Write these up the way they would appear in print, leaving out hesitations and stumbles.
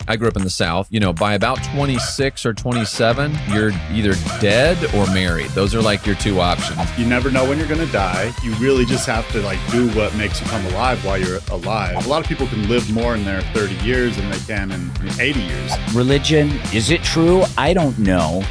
I grew up in the South. You know, by about 26 or 27, you're either dead or married. Those are like your two options. You never know when you're going to die. You really just have to like do what makes you come alive while you're alive. A lot of people can live more in their 30 years than they can in 80 years. Religion, is it true? I don't know.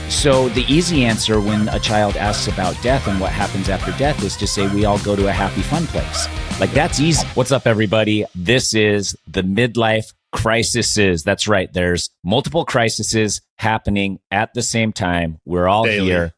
So the easy answer when a child asks about death and what happens after death is to say we all go to a happy, fun place. That's easy. What's up, everybody? This is the Midlife Crisisses. That's right. There's multiple crises happening at the same time. We're all here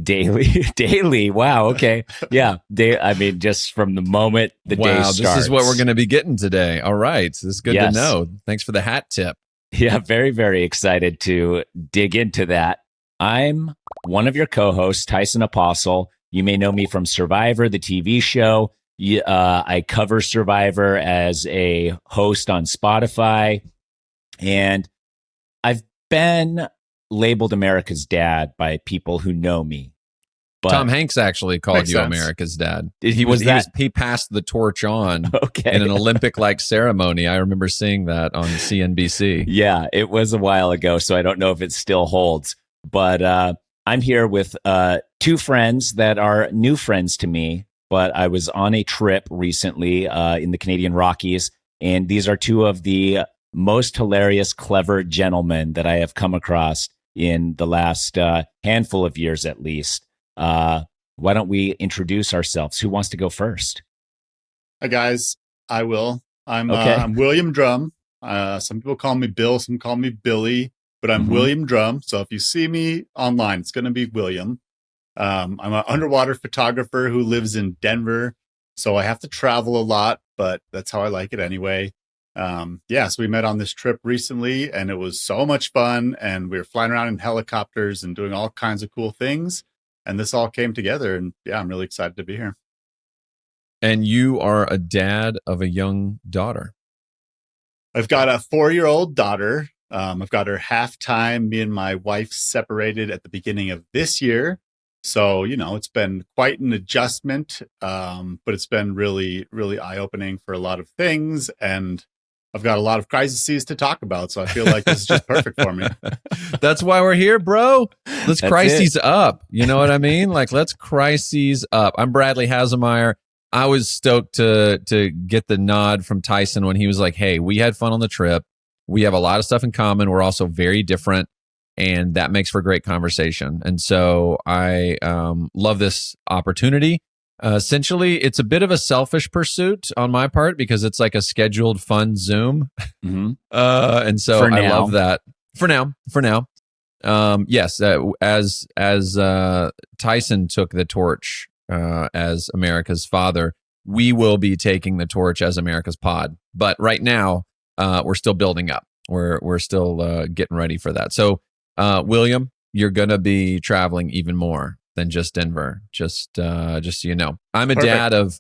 daily. Wow. Okay. Yeah. Just from the moment the day starts. This is what we're going to be getting today. All right. This is good to know. Thanks for the hat tip. Yeah. Very, very excited to dig into that. I'm one of your co-hosts, Tyson Apostol. You may know me from Survivor, the TV show. I cover Survivor as a host on Spotify, and I've been labeled America's dad by people who know me. But Tom Hanks actually called you America's dad. He passed the torch on in an Olympic-like ceremony. I remember seeing that on CNBC. Yeah, it was a while ago, so I don't know if it still holds. But I'm here with two friends that are new friends to me. But I was on a trip recently in the Canadian Rockies, and these are two of the most hilarious, clever gentlemen that I have come across in the last handful of years, at least. Why don't we introduce ourselves? Who wants to go first? Hi, guys. I will. I'm William Drumm. Some people call me Bill, some call me Billy, but I'm William Drumm. So if you see me online, it's going to be William. I'm an underwater photographer who lives in Denver, so I have to travel a lot, but that's how I like it anyway. So we met on this trip recently, and it was so much fun, and we were flying around in helicopters and doing all kinds of cool things, and this all came together, and I'm really excited to be here. And you are a dad of a young daughter. I've got a 4-year-old daughter. I've got her half-time. Me and my wife separated at the beginning of this year. So, it's been quite an adjustment, but it's been really, really eye-opening for a lot of things. And I've got a lot of crises to talk about. So I feel like this is just perfect for me. That's why we're here, bro. Let's crises up. You know what I mean? Let's crises up. I'm Bradley Hasemayer. I was stoked to get the nod from Tyson when he was like, hey, we had fun on the trip. We have a lot of stuff in common. We're also very different. And that makes for great conversation. And so I love this opportunity. Essentially, it's a bit of a selfish pursuit on my part because it's like a scheduled fun Zoom. And so I love that. For now. Yes, as Tyson took the torch as America's father, we will be taking the torch as America's pod. But right now, we're still building up. We're still getting ready for that. So, William, you're going to be traveling even more than just Denver, just so you know. I'm a dad of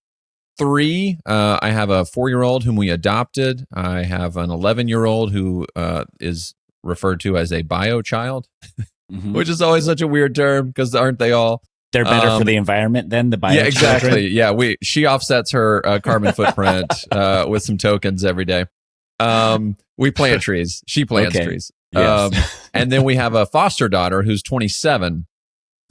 3. I have a 4-year-old whom we adopted. I have an 11-year-old who is referred to as a bio child, which is always such a weird term because aren't they all? They're better for the environment than the bio children. Exactly. Yeah, she offsets her carbon footprint with some tokens every day. We plant trees. She plants trees. Yes. And then we have a foster daughter who's 27.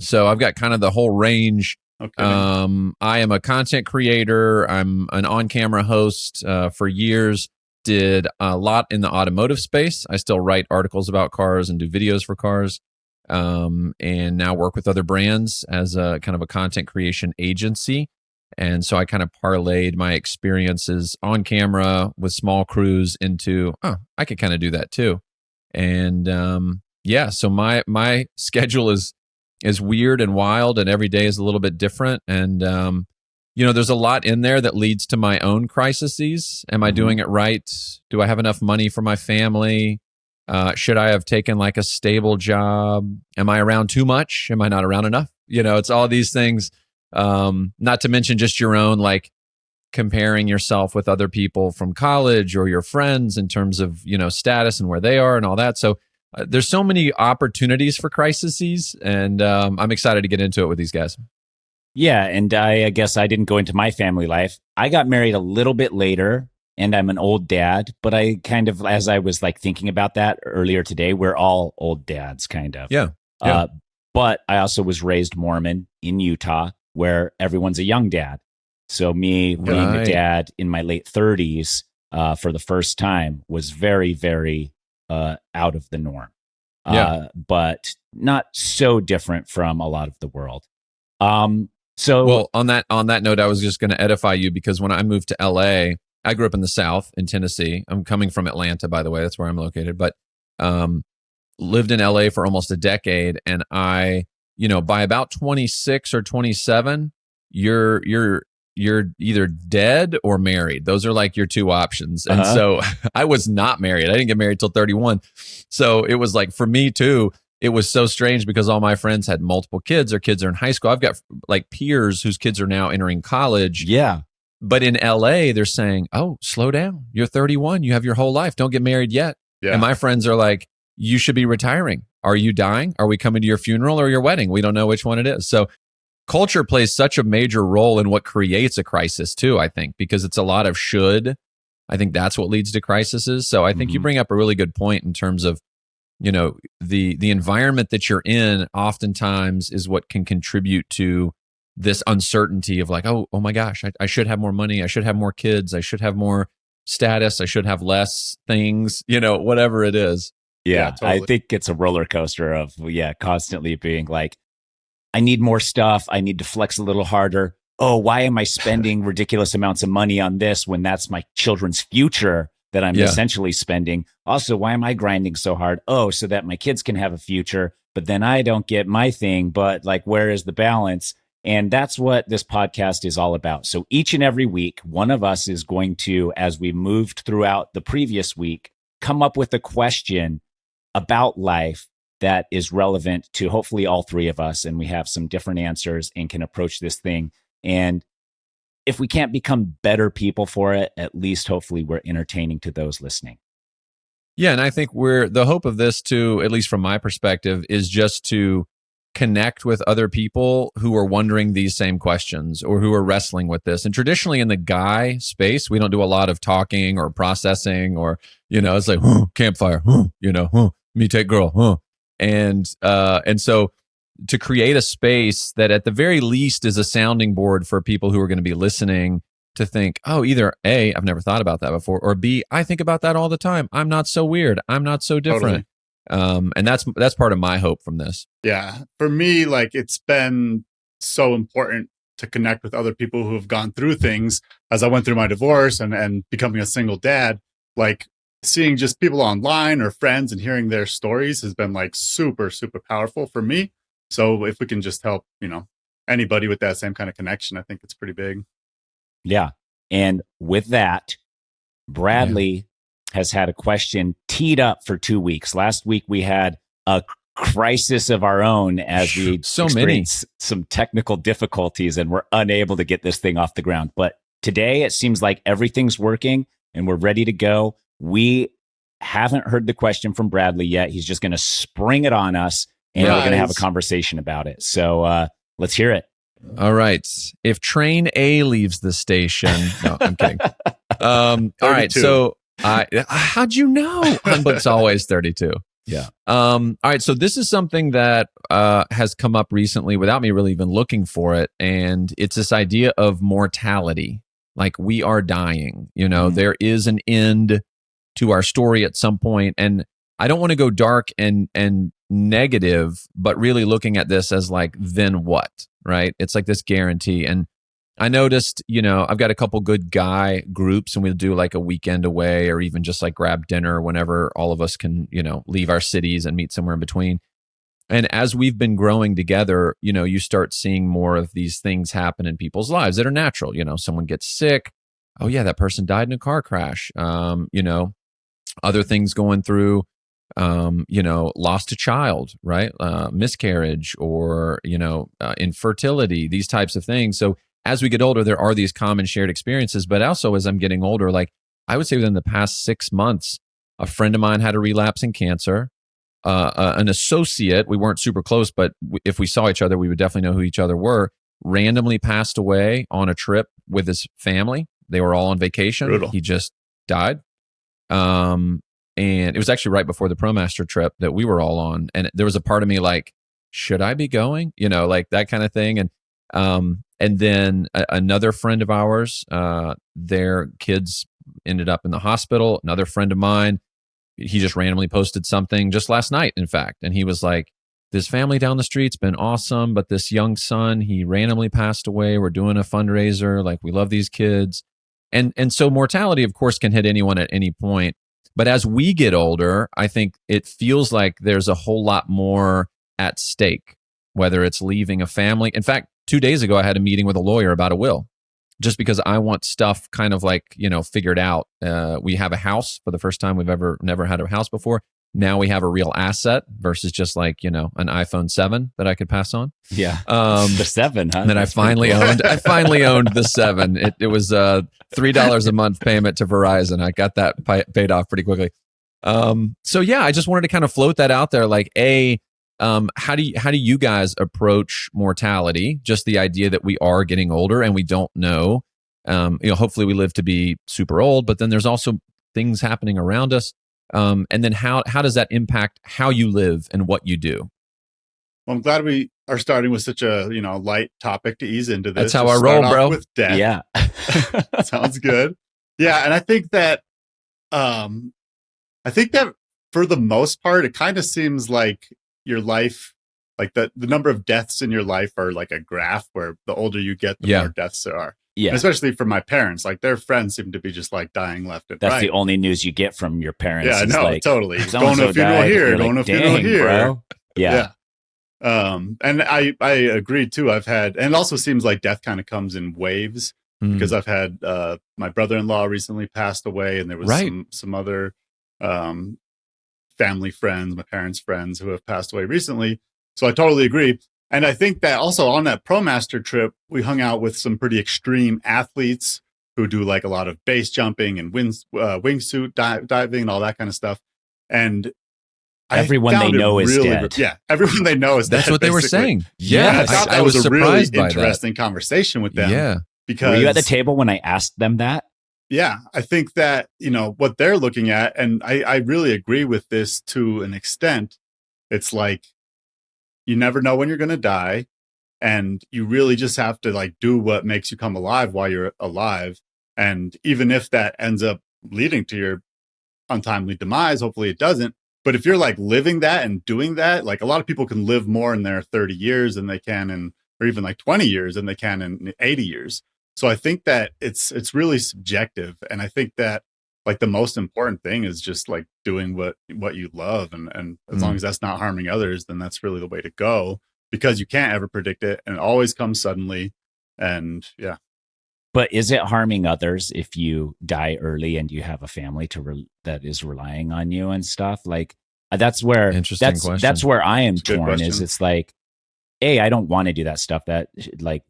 So I've got kind of the whole range. Okay. I am a content creator. I'm an on-camera host for years. Did a lot in the automotive space. I still write articles about cars and do videos for cars. And now work with other brands as a kind of a content creation agency. And so I kind of parlayed my experiences on camera with small crews into, I could kind of do that too. And so my schedule is weird and wild, and every day is a little bit different. And there's a lot in there that leads to my own crises. Am I doing it right? Do I have enough money for my family? Should I have taken like a stable job? Am I around too much? Am I not around enough? It's all these things. Not to mention just your own, like comparing yourself with other people from college or your friends in terms of, status and where they are and all that. So there's so many opportunities for crises, and I'm excited to get into it with these guys. Yeah, and I guess I didn't go into my family life. I got married a little bit later and I'm an old dad, but I kind of, as I was like thinking about that earlier today, we're all old dads kind of. Yeah. But I also was raised Mormon in Utah, where everyone's a young dad. So me being a dad in my late 30s for the first time was very, very out of the norm. But not so different from a lot of the world. Well, on that note, I was just going to edify you, because when I moved to LA, I grew up in the South in Tennessee. I'm coming from Atlanta, by the way. That's where I'm located. But lived in LA for almost a decade, and I, by about 26 or 27, you're either dead or married. Those are like your two options. And so I was not married. I didn't get married till 31. So it was like, for me too, it was so strange because all my friends had multiple kids. Their kids are in high school. I've got like peers whose kids are now entering college. Yeah. But in LA, they're saying, oh, slow down. You're 31. You have your whole life. Don't get married yet. Yeah. And my friends are like, you should be retiring. Are you dying? Are we coming to your funeral or your wedding? We don't know which one it is. So culture plays such a major role in what creates a crisis too, I think, because it's a lot of should. I think that's what leads to crises. So I think you bring up a really good point in terms of, the environment that you're in oftentimes is what can contribute to this uncertainty of like, oh my gosh, I should have more money. I should have more kids. I should have more status. I should have less things, whatever it is. Yeah, totally. I think it's a roller coaster of, constantly being like, I need more stuff. I need to flex a little harder. Oh, why am I spending ridiculous amounts of money on this when that's my children's future that I'm essentially spending? Also, why am I grinding so hard? Oh, so that my kids can have a future, but then I don't get my thing. But like, where is the balance? And that's what this podcast is all about. So each and every week, one of us is going to, as we moved throughout the previous week, come up with a question about life that is relevant to hopefully all three of us. And we have some different answers and can approach this thing. And if we can't become better people for it, at least hopefully we're entertaining to those listening. Yeah. And I think the hope of this too, at least from my perspective, is just to connect with other people who are wondering these same questions or who are wrestling with this. And traditionally in the guy space, we don't do a lot of talking or processing or, it's like, campfire, me take girl, and so to create a space that at the very least is a sounding board for people who are going to be listening to think, oh, either A, I've never thought about that before, or B, I think about that all the time. I'm not so weird. I'm not so different. Totally. And that's part of my hope from this. Yeah. For me, like, it's been so important to connect with other people who have gone through things as I went through my divorce and becoming a single dad. Like, seeing just people online or friends and hearing their stories has been like super, super powerful for me. So if we can just help, anybody with that same kind of connection, I think it's pretty big. Yeah. And with that, Bradley has had a question teed up for 2 weeks. Last week, we had a crisis of our own as we experienced some technical difficulties and we're unable to get this thing off the ground. But today, it seems like everything's working and we're ready to go. We haven't heard the question from Bradley yet. He's just going to spring it on us and we're going to have a conversation about it. So let's hear it. All right. If train A leaves the station, no, I'm kidding. All right. So how'd you know? But it's always 32. Yeah. All right. So this is something that has come up recently without me really even looking for it. And it's this idea of mortality. Like, we are dying, there is an end to our story at some point. And I don't want to go dark and negative, but really looking at this as like, then what, right? It's like this guarantee. And I noticed, I've got a couple good guy groups and we'll do like a weekend away or even just like grab dinner whenever all of us can, leave our cities and meet somewhere in between. And as we've been growing together, you start seeing more of these things happen in people's lives that are natural. Someone gets sick. Oh yeah, that person died in a car crash. Other things going through, lost a child, right? Miscarriage or, infertility, these types of things. So as we get older, there are these common shared experiences, but also as I'm getting older, like I would say within the past 6 months, a friend of mine had a relapse in cancer. An associate, we weren't super close, but if we saw each other, we would definitely know who each other were, randomly passed away on a trip with his family. They were all on vacation. Brutal. He just died. And it was actually right before the ProMaster trip that we were all on. And there was a part of me like, should I be going? Like that kind of thing. And then another friend of ours, their kids ended up in the hospital. Another friend of mine, he just randomly posted something just last night, in fact. And he was like, this family down the street's been awesome, but this young son, he randomly passed away. We're doing a fundraiser. Like, we love these kids. And so mortality, of course, can hit anyone at any point. But as we get older, I think it feels like there's a whole lot more at stake, whether it's leaving a family. In fact, 2 days ago, I had a meeting with a lawyer about a will, just because I want stuff kind of like, figured out. We have a house for the first time. We've never had a house before. Now we have a real asset versus just like, an iPhone 7 that I could pass on. Yeah. The 7, huh? That I finally owned. I finally owned the 7. It was $3 a month payment to Verizon. I got that paid off pretty quickly. So yeah, I just wanted to kind of float that out there. Like, how do you guys approach mortality? Just the idea that we are getting older and we don't know. Hopefully we live to be super old, but then there's also things happening around us. And then how does that impact how you live and what you do? Well, I'm glad we are starting with such a light topic to ease into this. That's how I roll, bro. With death. Yeah, sounds good. Yeah, and I think that for the most part, it kind of seems like your life, like the number of deaths in your life are like a graph where the older you get, the more deaths there are. Yeah. And especially for my parents, like their friends seem to be just like dying left and right. That's the only news you get from your parents. Yeah, no, like, totally. Going to a funeral here, going to a funeral here. Bro. Yeah. And I agree too. I've had, and it also seems like death kind of comes in waves because I've had my brother-in-law recently passed away, and there was some other family friends, my parents' friends who have passed away recently. So I totally agree. And I think that also on that ProMaster trip, we hung out with some pretty extreme athletes who do like a lot of base jumping and wingsuit diving and all that kind of stuff. And everyone they know is dead. Yeah, everyone they know is dead. That's what they were saying. Yeah, I thought that was a really interesting conversation with them. Yeah. Because, were you at the table when I asked them that? Yeah, I think that, what they're looking at, and I really agree with this to an extent. It's like, you never know when you're going to die, and you really just have to like do what makes you come alive while you're alive. And even if that ends up leading to your untimely demise, hopefully it doesn't. But if you're like living that and doing that, like a lot of people can live more in their 30 years than they can or even like 20 years than they can in 80 years. So I think that it's really subjective. And I think that like the most important thing is just like doing what you love. And as long as that's not harming others, then that's really the way to go, because you can't ever predict it. And it always comes suddenly. And yeah. But is it harming others if you die early and you have a family that is relying on you and stuff? Like that's where that's where I am torn. Is it's like, I don't want to do that stuff. That like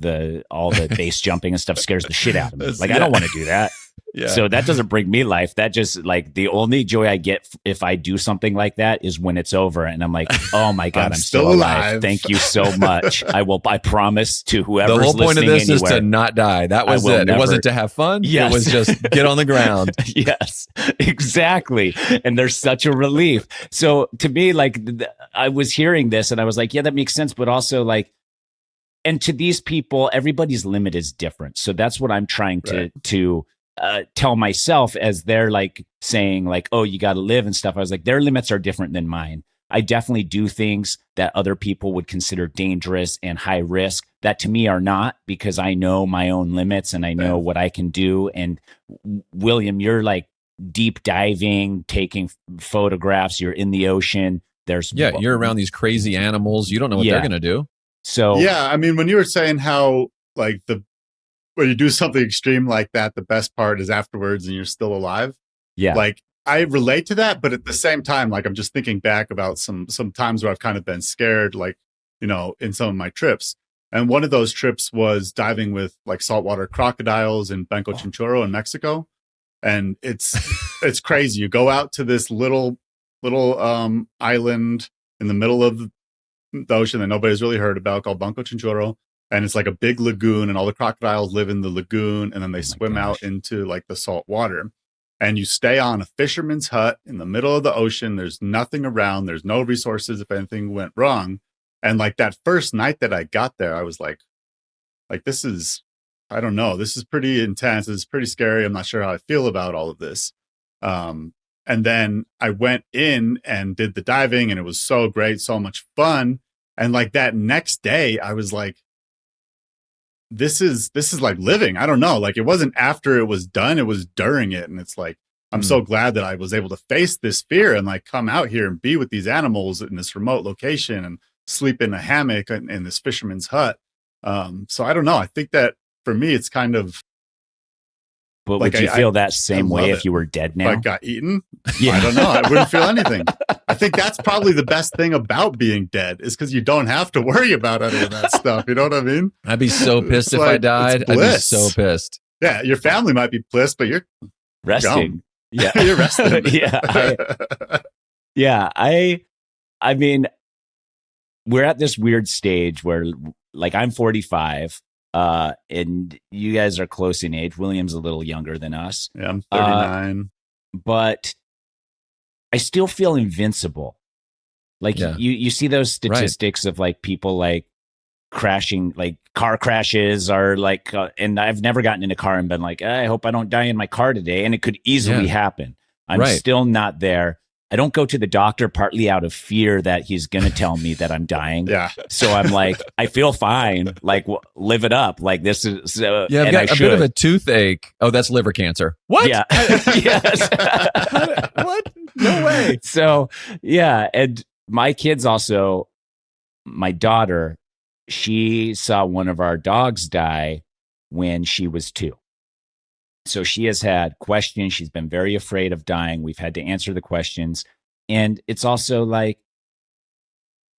all the base jumping and stuff scares the shit out of me. Like I don't want to do that. Yeah. So that doesn't bring me life. That just like the only joy I get if I do something like that is when it's over and I'm like, oh my God, I'm still alive. Thank you so much. I promise to whoever's listening. The whole point of this is to not die. That was it. It wasn't to have fun. Yes. It was just get on the ground. Yes, exactly. And there's such a relief. So to me, like I was hearing this and I was like, yeah, that makes sense. But also like, and to these people, everybody's limit is different. So that's what I'm trying to tell myself as they're like saying like, oh, you got to live and stuff. I was like, their limits are different than mine. I definitely do things that other people would consider dangerous and high risk that to me are not, because I know my own limits and I know what I can do. And William, you're like deep diving, taking photographs. You're in the ocean. You're around these crazy animals. You don't know what they're going to do. So yeah, I mean, when you were saying how like when you do something extreme like that, the best part is afterwards and you're still alive. Yeah. Like I relate to that, but at the same time, like I'm just thinking back about some times where I've kind of been scared, like, in some of my trips. And one of those trips was diving with like saltwater crocodiles in Banco Chinchorro in Mexico. And it's crazy. You go out to this little island in the middle of the ocean that nobody's really heard about called Banco Chinchorro. And it's like a big lagoon and all the crocodiles live in the lagoon and then they swim out into like the salt water. and you stay on a fisherman's hut in the middle of the ocean. There's nothing around. There's no resources if anything went wrong. And like that first night that I got there, I was like, this is, I don't know, this is pretty intense. This is pretty scary. I'm not sure how I feel about all of this. And then I went in and did the diving, and it was so great, so much fun. And like that next day, I was like, this is like living. I don't know. Like, it wasn't after it was done, it was during it. And it's like, I'm so glad that I was able to face this fear and like come out here and be with these animals in this remote location and sleep in a hammock in this fisherman's hut. So I don't know. I think that for me, it's kind of. But like, would you feel that same way if you were dead now? If I got eaten? Yeah. I don't know. I wouldn't feel anything. I think that's probably the best thing about being dead, is because you don't have to worry about any of that stuff. You know what I mean? I'd be so pissed if I died. I'd be so pissed. Yeah, your family might be pissed, but you're resting. Yeah, you're resting. I mean, we're at this weird stage where, like, I'm 45. And you guys are close in age. William's a little younger than us. Yeah, I'm 39. But I still feel invincible. Like you see those statistics of like people like crashing, like car crashes are like, and I've never gotten in a car and been like, I hope I don't die in my car today. And it could easily happen. I'm still not there. I don't go to the doctor partly out of fear that he's going to tell me that I'm dying. So I'm like, I feel fine. Like, live it up. Like, this is. I've got a bit of a toothache. Oh, that's liver cancer. What? Yeah. Yes. What? No way. So, yeah. And my kids also, my daughter, she saw one of our dogs die when she was 2. So she has had questions. She's been very afraid of dying. We've had to answer the questions. And it's also like,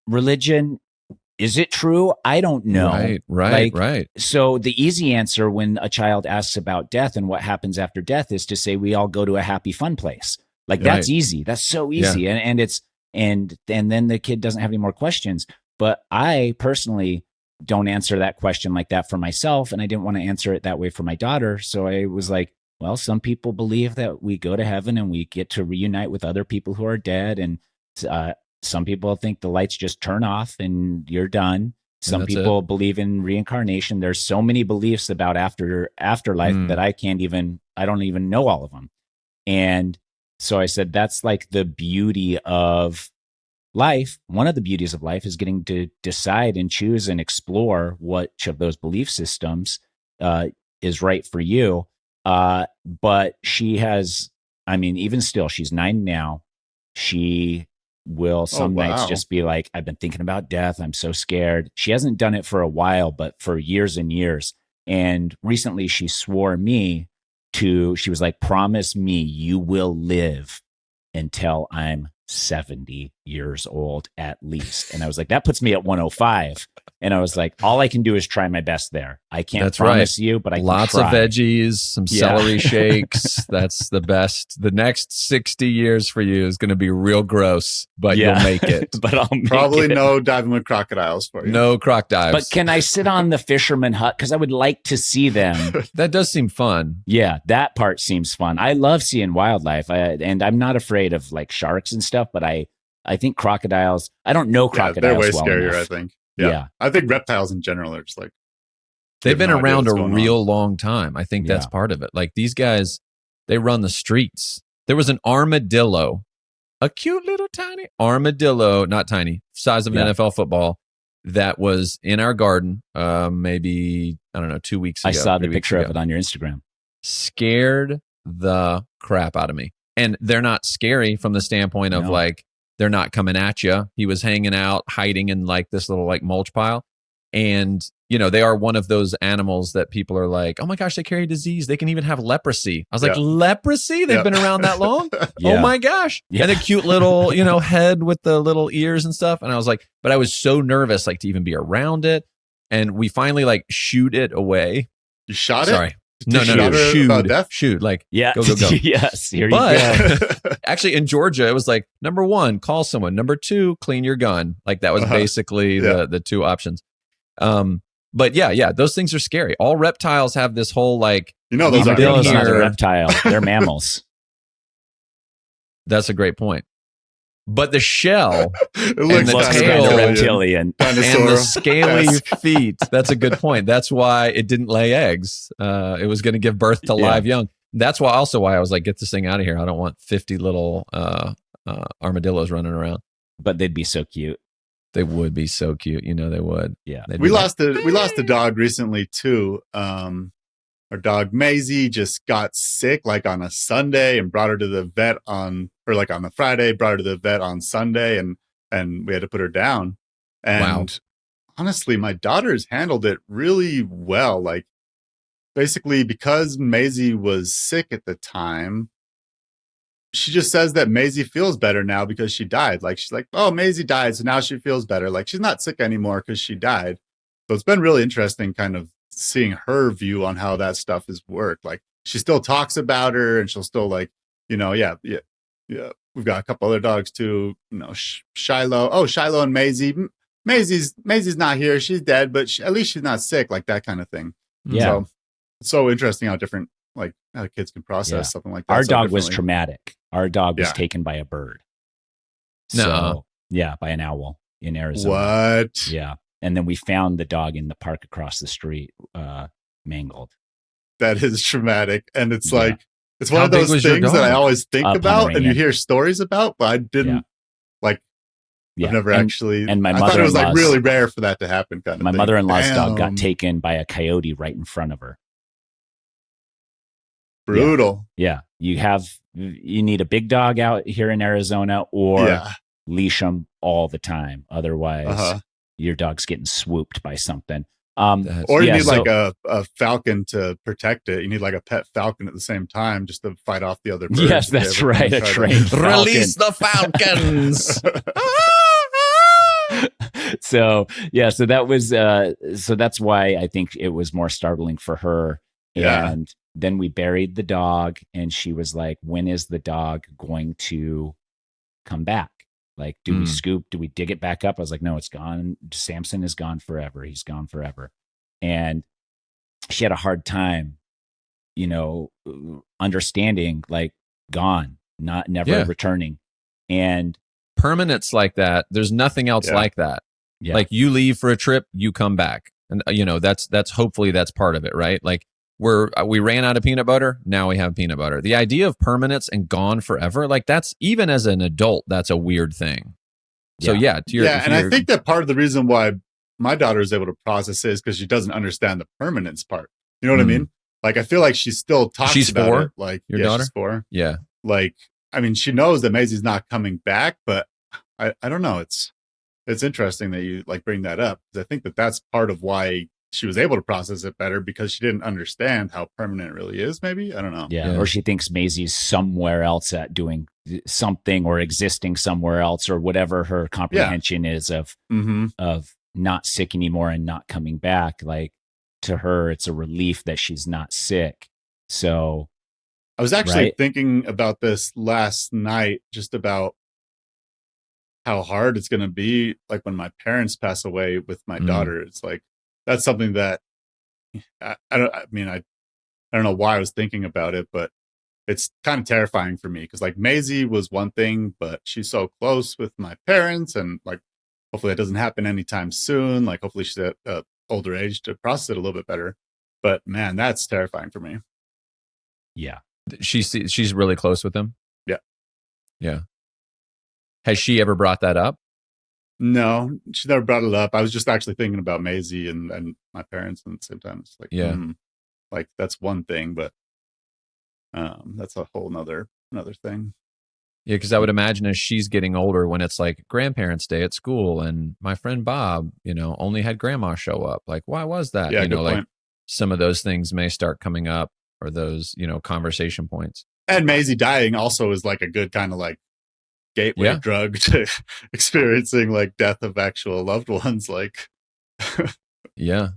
religion, is it true? I don't know. Right. So the easy answer when a child asks about death and what happens after death is to say, we all go to a happy, fun place. Like, that's easy. That's so easy. Yeah. And then the kid doesn't have any more questions. But I personally don't answer that question like that for myself. And I didn't want to answer it that way for my daughter. So I was like, well, some people believe that we go to heaven and we get to reunite with other people who are dead. And some people think the lights just turn off and you're done. Some people believe in reincarnation. There's so many beliefs about afterlife that I don't even know all of them. And so I said, that's like the beauty of life. One of the beauties of life is getting to decide and choose and explore which of those belief systems is right for you. But she has, I mean, even still, she's 9 now. She will some nights just be like, I've been thinking about death. I'm so scared. She hasn't done it for a while, but for years and years. And recently she swore me she was like, promise me you will live until I'm 70 years old at least. And I was like, that puts me at 105. And I was like, all I can do is try my best there. I can't promise you, but I can Lots try. of veggies, some celery shakes. That's the best. The next 60 years for you is going to be real gross, but you'll make it. But I'll make Probably it. no diving with crocodiles for you. No croc dives. But can I sit on the fisherman hut? Because I would like to see them. That does seem fun. Yeah, that part seems fun. I love seeing wildlife. And I'm not afraid of like sharks and stuff, but I think crocodiles, I don't know crocodiles. They're way well scarier, enough. I think. Yeah. I think reptiles in general are just like, they've been around a real long time. I think that's part of it. Like, these guys, they run the streets. There was an armadillo, a cute little tiny armadillo, not tiny, size of an NFL football, that was in our garden maybe, I don't know, 2 weeks ago. I saw the picture of it on your Instagram. Scared the crap out of me. And they're not scary from the standpoint of like, they're not coming at you. He was hanging out, hiding in like this little like mulch pile. And, you know, they are one of those animals that people are like, oh my gosh, they carry disease. They can even have leprosy. I was like, leprosy? They've been around that long? Oh my gosh. And a cute little, you know, head with the little ears and stuff. And I was like, but I was so nervous like to even be around it. And we finally like shooed it away. You shot it? Sorry. No. Shoot. Like, go. Yes. Here you go. Actually, in Georgia, it was like, number 1, call someone. Number 2, clean your gun. Like, that was basically the 2 options. But yeah, those things are scary. All reptiles have this whole like, you know, those armadillos are not a reptile. They're mammals. That's a great point. But the shell It and looks the kind of tail reptilian. and the scaly feet. That's a good point. That's why it didn't lay eggs. It was going to give birth to live young. That's why I was like, get this thing out of here. I don't want 50 little armadillos running around. But they'd be so cute. They would be so cute. You know, they would. Yeah. We lost a dog recently too. Our dog Maisie just got sick like on a Sunday and brought her to the vet on the Friday, brought her to the vet on Sunday, and we had to put her down. And honestly, my daughter's handled it really well. Like basically because Maisie was sick at the time, she just says that Maisie feels better now because she died. Like she's like, oh, Maisie died, so now she feels better. Like she's not sick anymore because she died. So it's been really interesting kind of seeing her view on how that stuff has worked. Like she still talks about her and she'll still like, you know, yeah. We've got a couple other dogs too, you know, Shiloh. Oh, Shiloh and Maisie. Maisie's not here. She's dead, but at least she's not sick, like that kind of thing. Yeah. So it's so interesting how different, like how kids can process something like that. Our dog was traumatic. Our dog was Yeah. taken by a bird. No. So, yeah, by an owl in Arizona. What? Yeah. And then we found the dog in the park across the street, mangled. That is traumatic. And it's Yeah. like, it's one How of big those was your things that I dog? always think about and you Pomeranian. hear stories about, but I didn't like, Yeah. I've never And- actually, and my I thought it was like mother-in-law's- really rare for that to happen kind of My thing. mother-in-law's dog got Damn. taken by a coyote right in front of her. Brutal. Yeah. You need a big dog out here in Arizona or Yeah. leash them all the time. Otherwise, Uh-huh. your dog's getting swooped by something. That's- Or you Yeah, need so- like a falcon to protect it. You need like a pet falcon at the same time just to fight off the other birds. Yes, if they that's ever come right. and A try to- trained falcon. Release the falcons. So that was so that's why I think it was more startling for her. Yeah. And then we buried the dog and she was like, when is the dog going to come back? Like, do we scoop? Do we dig it back up? I was like, no, it's gone. Samson is gone forever. He's gone forever. And she had a hard time, you know, understanding like gone, never returning. And Permanence like that. There's nothing else like that. yeah, Like you leave for a trip, you come back. And you know, that's hopefully that's part of it, right? Like we ran out of peanut butter, now we have peanut butter. The idea of permanence and gone forever, like that's even as an adult, that's a weird thing. So Yeah. I think that part of the reason why my daughter is able to process it is because she doesn't understand the permanence part. You know what I mean? Like I feel like she still talks She's about 4? it. Like Your daughter? she's 4. Yeah. Like I mean, she knows that Maisie's not coming back, but I don't know. It's interesting that you like bring that up because I think that that's part of why she was able to process it better because she didn't understand how permanent it really is. Maybe I don't know. Yeah. Yeah. Or she thinks Maisie's somewhere else at doing something or existing somewhere else or whatever her comprehension is of not sick anymore and not coming back. Like to her, it's a relief that she's not sick. So I was actually Right. thinking about this last night, just about how hard it's going to be. Like when my parents pass away with my daughter, it's like, that's something that I don't know why I was thinking about it, but it's kind of terrifying for me. Because like Maisie was one thing, but she's so close with my parents and like, hopefully that doesn't happen anytime soon. Like hopefully she's at an older age to process it a little bit better. But man, that's terrifying for me. yeah. She's really close with him. Yeah. Yeah. Has she ever brought that up? No, she never brought it up. I was just actually thinking about Maisie and my parents at the same time. It's like, like that's one thing, but that's a whole another thing. Yeah, because I would imagine as she's getting older, when it's like grandparents' day at school, and my friend Bob, you know, only had grandma show up. Like, why was that? Yeah, you know, good like point. some of those things may start coming up, or those, you know, conversation points. And Maisie dying also is like a good kind of like gateway drug to experiencing like death of actual loved ones. Like, Yeah.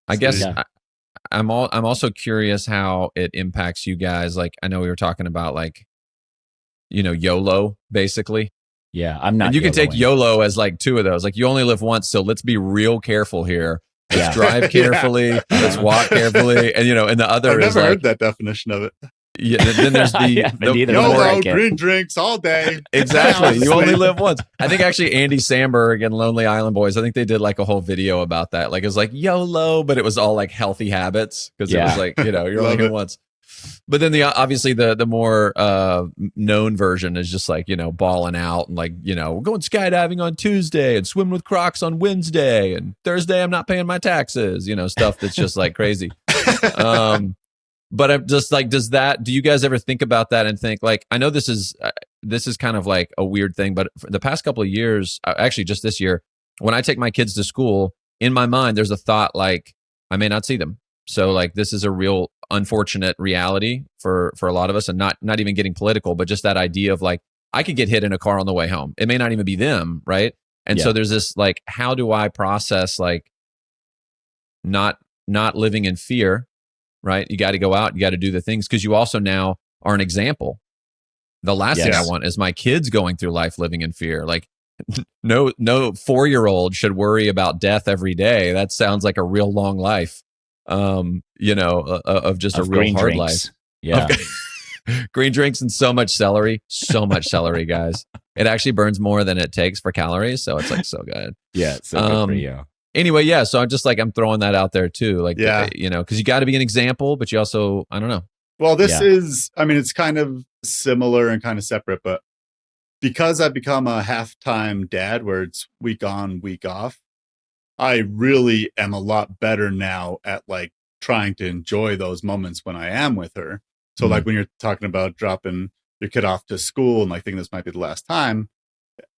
I guess Yeah. I'm also curious how it impacts you guys. Like, I know we were talking about like, you know, YOLO basically. Yeah. I'm not. And you can take YOLOing. YOLO as like 2 of those. Like you only live once, so let's be real careful here. Let's drive carefully. Let's walk carefully. And you know, and the other I've is never like, heard that definition of it. Yeah, then there's YOLO, green drinks all day. Exactly. You only live once. I think actually Andy Samberg and Lonely Island Boys, I think they did like a whole video about that. Like it was like YOLO, but it was all like healthy habits because it was like, you're only here once. But then obviously the more known version is just like, balling out and like, we're going skydiving on Tuesday and swimming with Crocs on Wednesday and Thursday I'm not paying my taxes, stuff that's just like crazy. But I'm just like, do you guys ever think about that and think like, I know this is kind of like a weird thing, but for the past couple of years, actually just this year, when I take my kids to school, in my mind, there's a thought like, I may not see them. So like, this is a real unfortunate reality for a lot of us, and not even getting political, but just that idea of like, I could get hit in a car on the way home. It may not even be them. Right. And so there's this like, how do I process like not living in fear? Right. You got to go out. You got to do the things because you also now are an example. The last thing I want is my kids going through life living in fear. Like no 4-year-old should worry about death every day. That sounds like a real long life, of just a real hard life. Yeah. Green drinks and so much celery, guys. It actually burns more than it takes for calories. So it's like so good. Yeah. It's so good for you. Anyway, yeah. So I'm throwing that out there too. Like, because you got to be an example, but you also, I don't know. Well, this is, it's kind of similar and kind of separate, but because I've become a half-time dad where it's week on, week off, I really am a lot better now at like trying to enjoy those moments when I am with her. So like when you're talking about dropping your kid off to school and like thinking this might be the last time,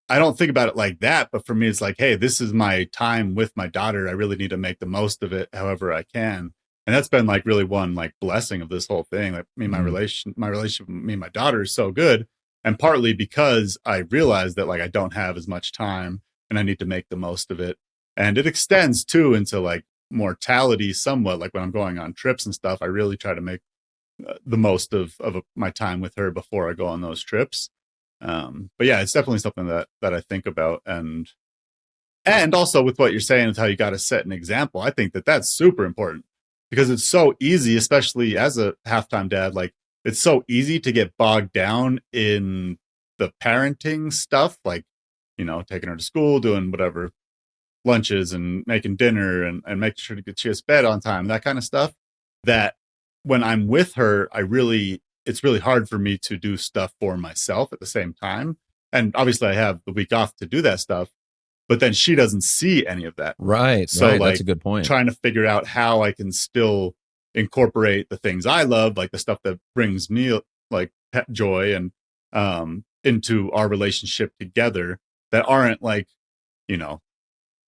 I don't think about it like that, but for me, it's like, hey, this is my time with my daughter. I really need to make the most of it however I can. And that's been like really one like blessing of this whole thing. Like my relationship with me and my daughter is so good. And partly because I realized that like I don't have as much time and I need to make the most of it. And it extends too into like mortality somewhat. Like when I'm going on trips and stuff, I really try to make the most of my time with her before I go on those trips. But yeah, it's definitely something that I think about, and also with what you're saying with how you got to set an example. I think that that's super important because it's so easy, especially as a halftime dad, like it's so easy to get bogged down in the parenting stuff, like, taking her to school, doing whatever lunches and making dinner and making sure to get she to bed on time, that kind of stuff, that when I'm with her, it's really hard for me to do stuff for myself at the same time. And obviously I have the week off to do that stuff, but then she doesn't see any of that. Right. So like, that's a good point. Trying to figure out how I can still incorporate the things I love, like the stuff that brings me like joy and into our relationship together that aren't like,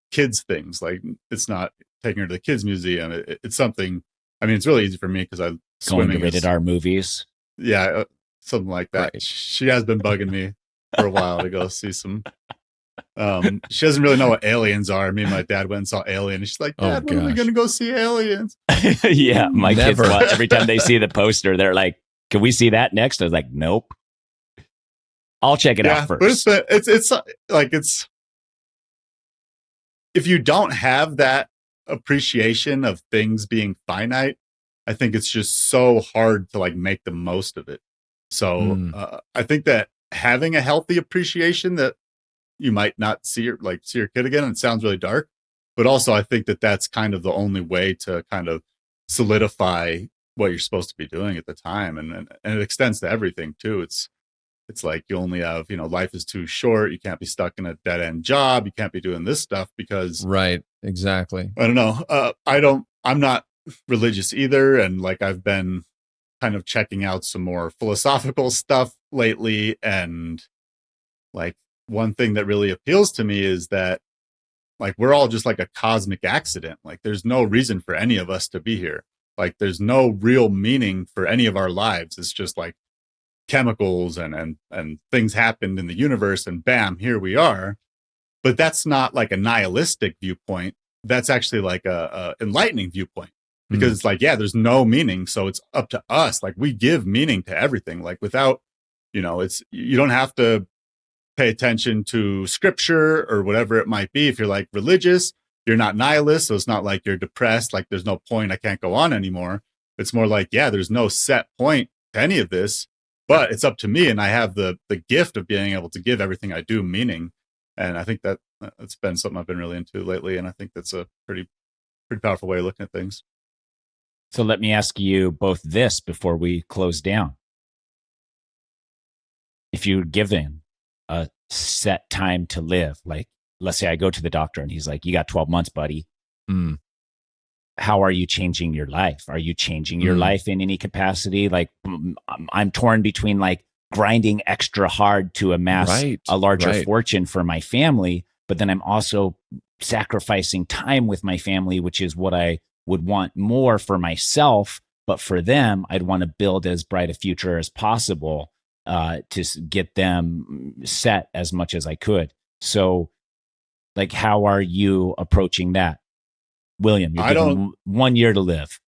kids things. Like it's not taking her to the kids museum. It's something, it's really easy for me because going to rated R movies. Yeah, something like that. Right. She has been bugging me for a while to go see some. She doesn't really know what aliens are. Me and my dad went and saw Alien, and she's like, "Dad, when are we going to go see aliens?" Yeah, my kids every time they see the poster, they're like, "Can we see that next?" I was like, "Nope." I'll check it out first. But it's like if you don't have that appreciation of things being finite, I think it's just so hard to like make the most of it. So I think that having a healthy appreciation that you might not see your kid again, and it sounds really dark, but also I think that that's kind of the only way to kind of solidify what you're supposed to be doing at the time. And it extends to everything too. It's like you only have, life is too short. You can't be stuck in a dead end job. You can't be doing this stuff because. Right. Exactly. I don't know. I'm not religious either. And like, I've been kind of checking out some more philosophical stuff lately. And like one thing that really appeals to me is that like, we're all just like a cosmic accident. Like there's no reason for any of us to be here. Like there's no real meaning for any of our lives. It's just like chemicals and things happened in the universe and bam, here we are. But that's not like a nihilistic viewpoint. That's actually like a enlightening viewpoint because it's like, yeah, there's no meaning. So it's up to us. Like we give meaning to everything. Like without, you don't have to pay attention to scripture or whatever it might be. If you're like religious, you're not nihilist. So it's not like you're depressed. Like there's no point. I can't go on anymore. It's more like, yeah, there's no set point any of this, but it's up to me. And I have the gift of being able to give everything I do meaning. And I think that it's been something I've been really into lately. And I think that's a pretty powerful way of looking at things. So let me ask you both this before we close down. If you're given a set time to live, like let's say I go to the doctor and he's like, you got 12 months, buddy. How are you changing your life? Are you changing your life in any capacity? Like I'm torn between like grinding extra hard to amass a larger fortune for my family, but then I'm also sacrificing time with my family, which is what I would want more for myself. But for them, I'd want to build as bright a future as possible to get them set as much as I could. So like, how are you approaching that? William, you're given 1 year to live.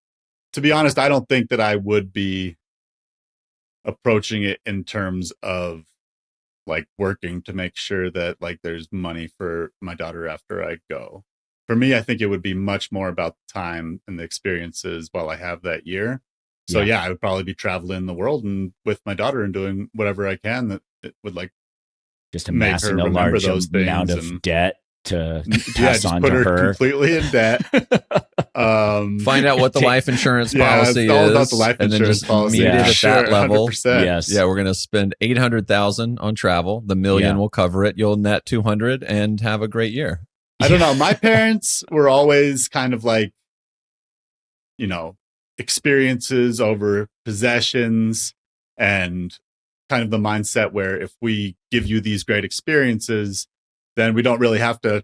To be honest, I don't think that I would be approaching it in terms of like working to make sure that like there's money for my daughter after I go. For me, I think it would be much more about the time and the experiences while I have that year. So yeah, I would probably be traveling the world and with my daughter and doing whatever I can that it would like just amassing a large amount of debt to pass on to her. Completely in debt. Find out what the life insurance policy is. All about the life and insurance then just policy. meet it at that level. 100%. Yes. Yeah, we're going to spend $800,000 on travel. The $1 million will cover it. You'll net 200 and have a great year. I don't know. My parents were always kind of like, you know, experiences over possessions, and kind of the mindset where if we give you these great experiences, then we don't really have to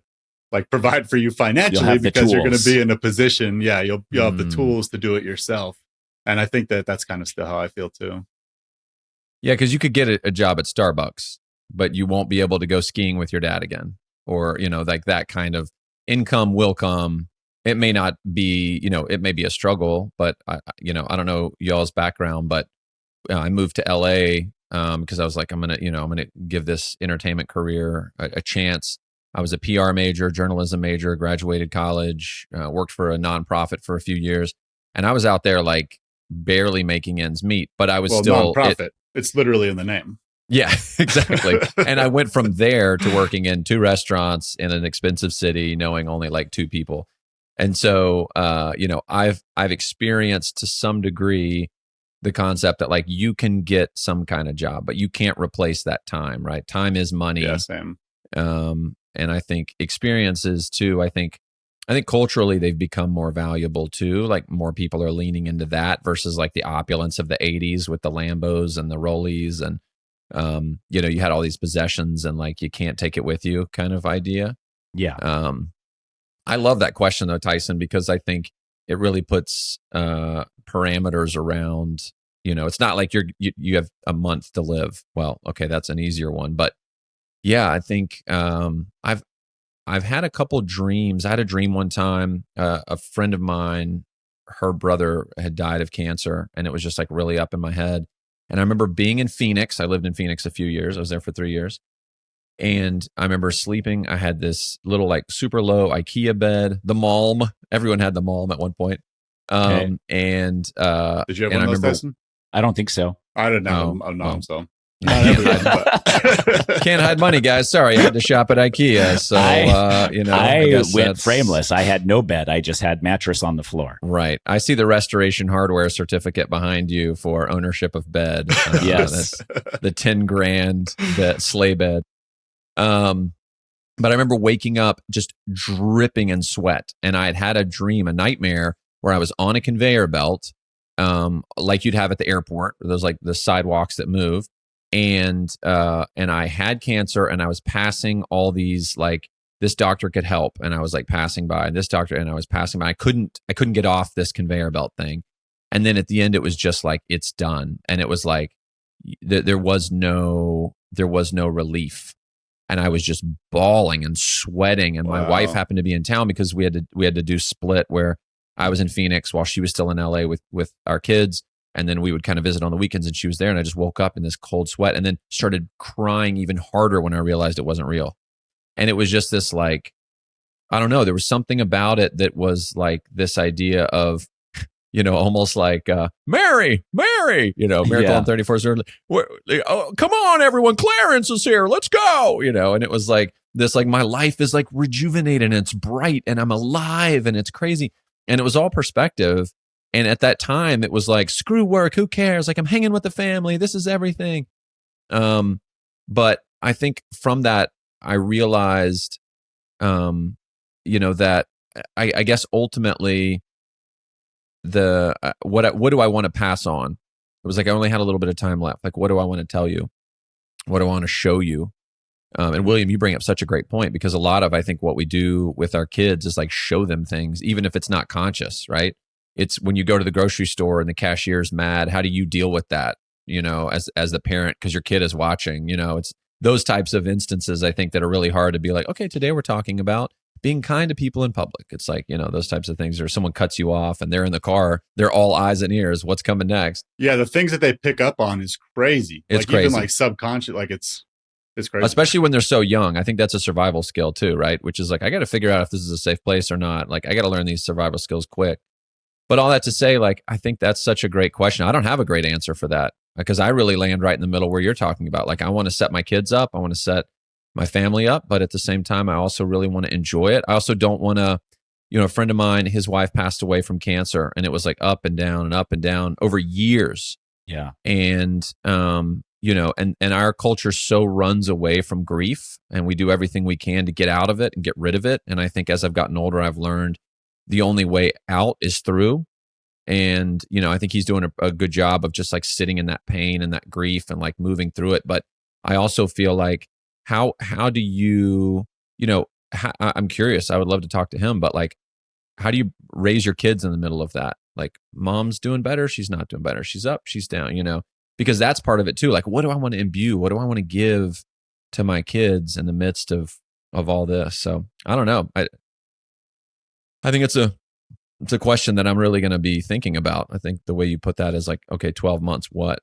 like provide for you financially because you're going to be in a position. Yeah. You'll have the tools to do it yourself. And I think that that's kind of still how I feel too. Yeah. Cause you could get a job at Starbucks, but you won't be able to go skiing with your dad again, or, you know, like that kind of income will come. It may not be, you know, it may be a struggle, but I don't know y'all's background, but I moved to LA because I was like, I'm going to give this entertainment career a chance. I was a PR major, journalism major, graduated college, worked for a nonprofit for a few years. And I was out there like barely making ends meet, but I was still nonprofit. It's literally in the name. Yeah, exactly. And I went from there to working in 2 restaurants in an expensive city, knowing only like 2 people. And so, I've experienced to some degree the concept that like you can get some kind of job, but you can't replace that time, right? Time is money. Yeah, same. And I think experiences too. I think culturally they've become more valuable too. Like more people are leaning into that versus like the opulence of the 80s with the Lambos and the Rollies and you had all these possessions and like you can't take it with you kind of idea. Yeah. I love that question though, Tyson, because I think it really puts parameters around, it's not like you have a month to live. Well, okay, that's an easier one. But yeah, I think I've had a couple dreams. I had a dream one time, a friend of mine, her brother had died of cancer, and it was just like really up in my head. And I remember being in Phoenix. I lived in Phoenix a few years. I was there for 3 years. And I remember sleeping. I had this little like super low IKEA bed, the Malm. Everyone had the Malm at one point. Okay. And did you have one of those, Tyson? I don't think so. I didn't know. No, so. Can't hide money, guys. Sorry, I had to shop at IKEA. So I went frameless. I had no bed. I just had mattress on the floor. Right. I see the Restoration Hardware certificate behind you for ownership of bed. Yes, that's the $10,000 sleigh bed. But I remember waking up just dripping in sweat, and I had a dream, a nightmare, where I was on a conveyor belt, like you'd have at the airport, those like the sidewalks that move. And I had cancer, and I was passing all these, like, this doctor could help. And I was like passing by, and this doctor, and I was passing by. I couldn't get off this conveyor belt thing. And then at the end, it was just like, it's done. And it was like, there was no relief. And I was just bawling and sweating. And my wife happened to be in town because we had to do split where I was in Phoenix while she was still in LA with our kids. And then we would kind of visit on the weekends, and she was there, and I just woke up in this cold sweat and then started crying even harder when I realized it wasn't real. And it was just this, like, I don't know, there was something about it that was like this idea of, almost like Mary, Miracle on 34th. Oh, come on, everyone, Clarence is here. Let's go, and it was like this, like my life is like rejuvenated and it's bright and I'm alive and it's crazy. And it was all perspective. And at that time, it was like, screw work, who cares? Like I'm hanging with the family. This is everything. But I think from that, I realized, that I guess ultimately what do I want to pass on? It was like I only had a little bit of time left. Like, what do I want to tell you? What do I want to show you? And William, you bring up such a great point, because a lot of, I think, what we do with our kids is like show them things, even if it's not conscious, right? It's when you go to the grocery store and the cashier's mad, how do you deal with that, as the parent, because your kid is watching, it's those types of instances, I think, that are really hard to be like, okay, today we're talking about being kind to people in public. It's like, those types of things, or someone cuts you off and they're in the car, they're all eyes and ears. What's coming next? Yeah. The things that they pick up on is crazy. It's crazy. Even like subconscious, like it's crazy. Especially when they're so young. I think that's a survival skill too, right? Which is like, I got to figure out if this is a safe place or not. Like, I got to learn these survival skills quick. But all that to say, like, I think that's such a great question. I don't have a great answer for that, because I really land right in the middle where you're talking about. Like, I want to set my kids up. I want to set my family up. But at the same time, I also really want to enjoy it. I also don't want to, a friend of mine, his wife passed away from cancer, and it was like up and down over years. Yeah. And, and our culture so runs away from grief, and we do everything we can to get out of it and get rid of it. And I think as I've gotten older, I've learned the only way out is through. And, I think he's doing a good job of just like sitting in that pain and that grief and like moving through it. But I also feel like, how do you, I'm curious, I would love to talk to him, but like, how do you raise your kids in the middle of that? Like, mom's doing better, she's not doing better, she's up, she's down, because that's part of it too. Like, what do I want to imbue? What do I want to give to my kids in the midst of all this? So I don't know. I think it's a question that I'm really going to be thinking about. I think the way you put that is like, okay, 12 months, what?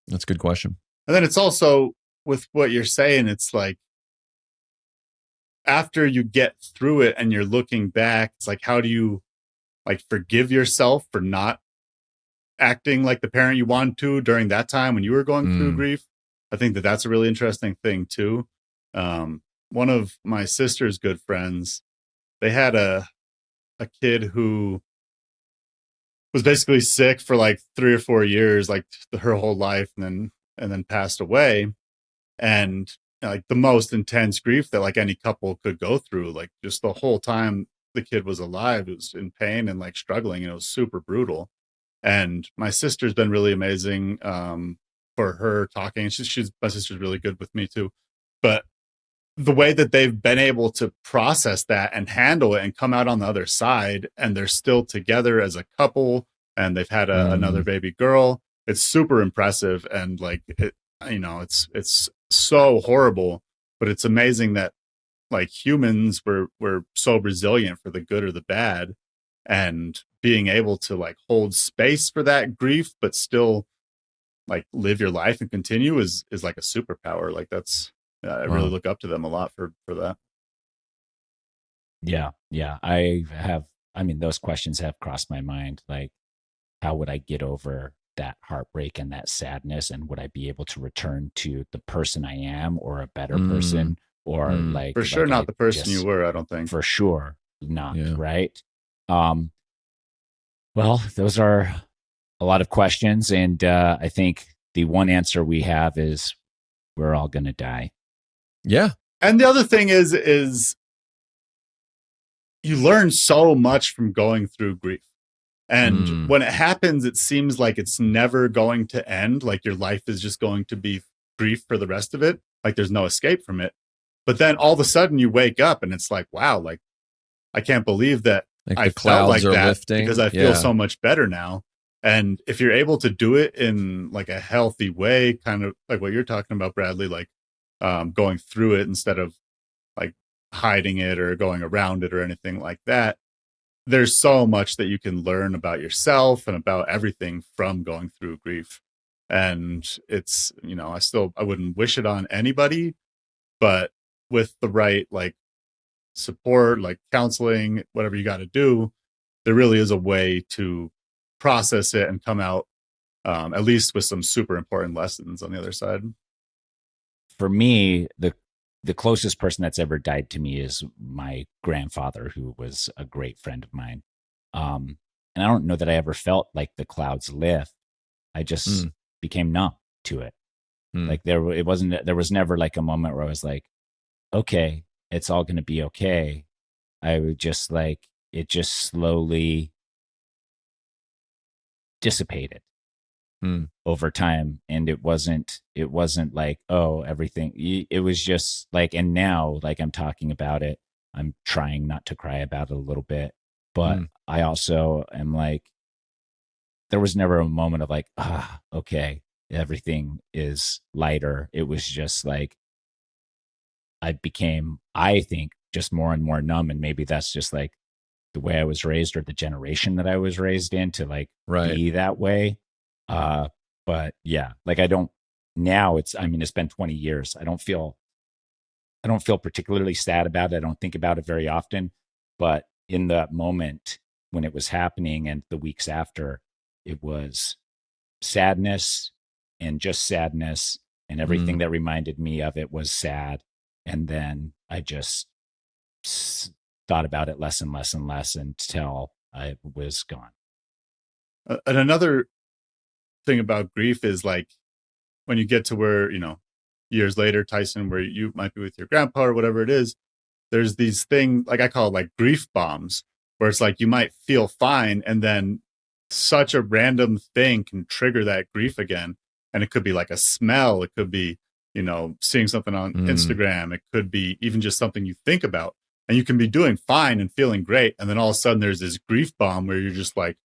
That's a good question. And then it's also, with what you're saying, it's like, after you get through it and you're looking back, it's like, how do you like forgive yourself for not acting like the parent you wanted to during that time when you were going through grief? I think that's a really interesting thing too. One of my sister's good friends, they had a kid who was basically sick for like 3 or 4 years, like her whole life, and then passed away. And like the most intense grief that like any couple could go through, like just the whole time the kid was alive, it was in pain and like struggling, and it was super brutal. And my sister's been really amazing for her talking. She's my sister's really good with me too. But the way that they've been able to process that and handle it and come out on the other side, and they're still together as a couple, and they've had another baby girl, it's super impressive. And like it, it's so horrible, but it's amazing that like humans we're so resilient for the good or the bad, and being able to like hold space for that grief but still like live your life and continue is like a superpower. Like that's I really look up to them a lot for that. Yeah. Those questions have crossed my mind. Like, how would I get over that heartbreak and that sadness, and would I be able to return to the person I am, or a better person, or like, for sure, like not the person you were, I don't think. For sure not. Yeah. Right. Well, those are a lot of questions, and I think the one answer we have is we're all going to die. Yeah. And the other thing is you learn so much from going through grief. And when it happens, it seems like it's never going to end. Like your life is just going to be grief for the rest of it. Like there's no escape from it. But then all of a sudden you wake up and it's like, wow, like I can't believe that like I felt like that lifting. Because I feel so much better now. And if you're able to do it in like a healthy way, kind of like what you're talking about, Bradley, like going through it instead of like hiding it or going around it or anything like that, there's so much that you can learn about yourself and about everything from going through grief. And it's, I wouldn't wish it on anybody, but with the right like support, like counseling, whatever you got to do, there really is a way to process it and come out at least with some super important lessons on the other side. For me, the closest person that's ever died to me is my grandfather, who was a great friend of mine. And I don't know that I ever felt like the clouds lift. I just became numb to it. Like there was never like a moment where I was like, okay, it's all going to be okay. I would just like, it just slowly dissipated over time. And it wasn't like, oh, everything, it was just like, and now like I'm talking about it, I'm trying not to cry about it a little bit, but I also am like, there was never a moment of like, okay, everything is lighter. It was just like, I became, I think, just more and more numb. And maybe that's just like the way I was raised or the generation that I was raised in to like be that way. But yeah, like I don't, now it's been 20 years. I don't feel particularly sad about it. I don't think about it very often, but in that moment when it was happening and the weeks after, it was sadness and just sadness, and everything that reminded me of it was sad. And then I just thought about it less and less and less until I was gone. And another thing about grief is like when you get to where, years later, Tyson, where you might be with your grandpa or whatever it is, there's these things, like I call it like grief bombs, where it's like you might feel fine and then such a random thing can trigger that grief again. And it could be like a smell. It could be, seeing something on Instagram. It could be even just something you think about, and you can be doing fine and feeling great. And then all of a sudden there's this grief bomb where you're just like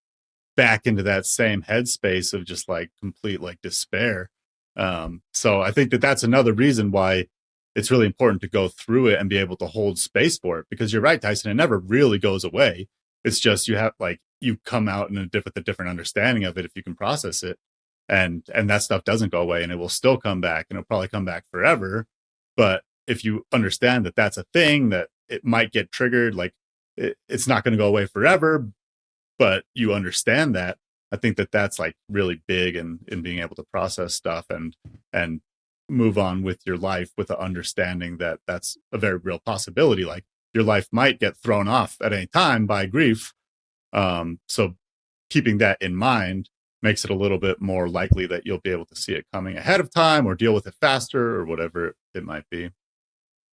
back into that same headspace of just like complete like despair. So I think that that's another reason why it's really important to go through it and be able to hold space for it, because you're right, Tyson, it never really goes away. It's just, you have like, you come out with a different understanding of it if you can process it. And that stuff doesn't go away, and it will still come back, and it'll probably come back forever. But if you understand that that's a thing, that it might get triggered, like it's not going to go away forever, but you understand that, I think that that's like really big in being able to process stuff and move on with your life with the understanding that that's a very real possibility. Like your life might get thrown off at any time by grief. So keeping that in mind makes it a little bit more likely that you'll be able to see it coming ahead of time or deal with it faster or whatever it might be.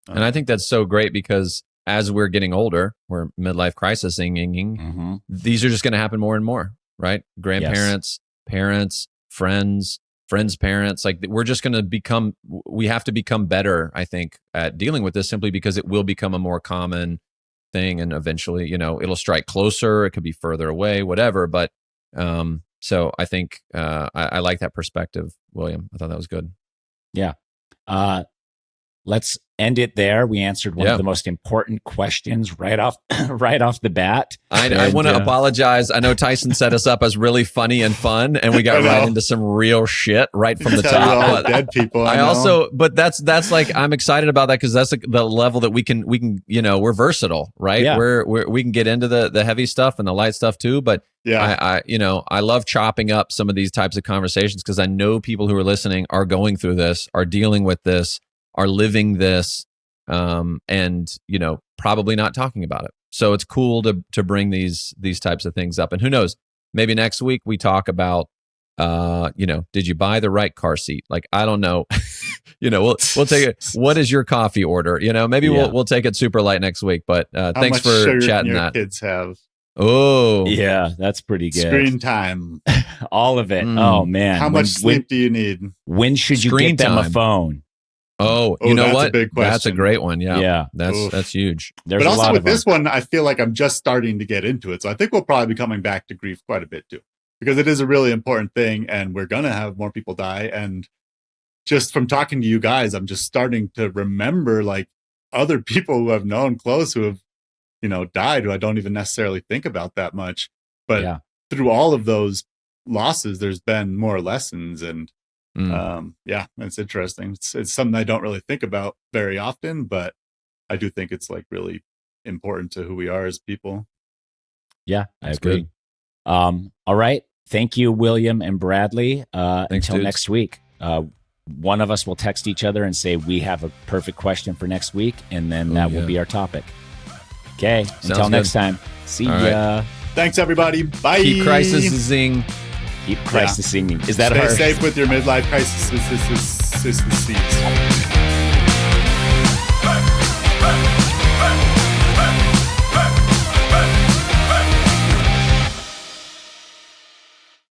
And I think that's so great, because as we're getting older, we're midlife crisising, these are just going to happen more and more, right? Grandparents, parents, friends, parents, like we're just going to we have to become better, I think, at dealing with this, simply because it will become a more common thing. And eventually, it'll strike closer. It could be further away, whatever. But, so I think I like that perspective, William. I thought that was good. Yeah. Let's end it there. We answered one of the most important questions right off the bat. I want to apologize. I know Tyson set us up as really funny and fun, and we got right into some real shit right from the top. Dead people. But that's like, I'm excited about that, because that's the level that we can we're versatile, right? Yeah. We can get into the heavy stuff and the light stuff too. But I love chopping up some of these types of conversations, because I know people who are listening are going through this, are dealing with this, are living this, and probably not talking about it. So it's cool to bring these types of things up. And who knows, maybe next week we talk about did you buy the right car seat? Like, I don't know. We'll take it. What is your coffee order? Maybe we'll take it super light next week. But thanks for chatting that. Kids have. Oh yeah, that's pretty good. Screen time, all of it. Oh man, how much sleep do you need? When should you get them a phone? Oh, you know what? A big question. That's a great one. Yeah. That's huge. There's but also a lot with this one, I feel like I'm just starting to get into it. So I think we'll probably be coming back to grief quite a bit too, because it is a really important thing, and we're going to have more people die. And just from talking to you guys, I'm just starting to remember like other people who I've known close who have, died, who I don't even necessarily think about that much. But through all of those losses, there's been more lessons, and it's interesting. It's something I don't really think about very often, but I do think it's like really important to who we are as people. Yeah, I agree. All right. Thank you, William and Bradley. Thanks, until dudes. next week. One of us will text each other and say we have a perfect question for next week, and then that will be our topic. Okay. Until next time. See ya. Thanks, everybody. Bye. Keep crisising. Keep crisising. Is that Stay hard? safe with your midlife crisis.